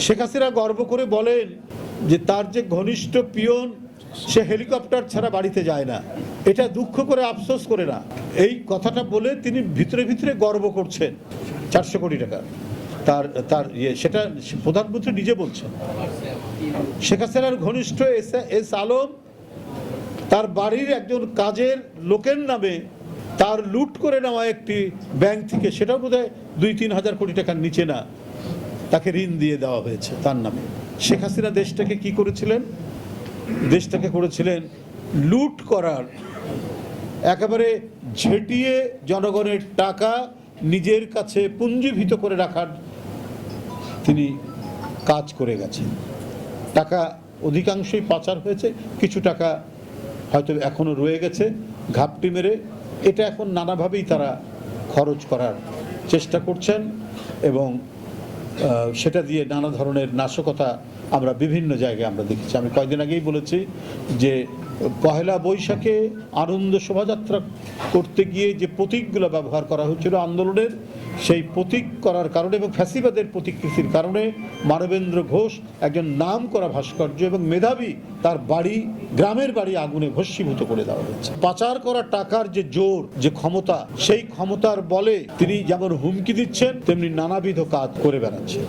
শেখ হাসিনা গর্ব করে বলেন যে তার যে ঘনিষ্ঠ পিয়ন সে হেলিকপ্টার ছাড়া বাড়িতে যায় না, এটা দুঃখ করে আফসোস করে না। এই কথাটা বলে তিনি ভিতরে ভিতরে গর্ব করছেন 400 কোটি টাকা তার সেটা প্রধানমন্ত্রী নিজে বলছেন। শেখ হাসিনার ঘনিষ্ঠ এস আলম তার বাড়ির একজন কাজের লোকের নামে তার লুট করে নেওয়া একটি ব্যাংক থেকে, সেটাও বোধহয় 2-3 হাজার কোটি টাকার নিচে না, তাকে ঋণ দিয়ে দেওয়া হয়েছে তার নামে। শেখ হাসিনা দেশটাকে কি করেছিলেন? দেশটাকে করেছিলেন লুট করার, একেবারে ঝেঁটিয়ে জনগণের টাকা নিজের কাছে পুঞ্জীভূত করে রাখার তিনি কাজ করে গেছেন। টাকা অধিকাংশই পাচার হয়েছে, কিছু টাকা হয়তো এখনো রয়ে গেছে ঘাপটি মেরে। এটা এখন নানাভাবেই তারা খরচ করার চেষ্টা করছেন এবং সেটা দিয়ে নানা ধরনের নাশকতা আমরা বিভিন্ন জায়গায় আমরা দেখেছি। আমি কয়েকদিন আগেই বলেছি যে পহেলা বৈশাখে আনন্দ শোভাযাত্রা করতে গিয়ে যে প্রতীকগুলো ব্যবহার করা হয়েছিল আন্দোলনের, সেই প্রতীক করার কারণে এবং ফ্যাসিবাদের প্রতিকৃতির কারণে মানবেন্দ্র ঘোষ, একজন নাম করা ভাস্কর্য এবং মেধাবী, তার বাড়ি, গ্রামের বাড়ি আগুনে ভস্মীভূত করে দেওয়া হয়েছে। পাচার করা টাকার যে জোর, যে ক্ষমতা, সেই ক্ষমতার বলে তিনি যেমন হুমকি দিচ্ছেন তেমনি নানাবিধ কাজ করে বেড়াচ্ছেন।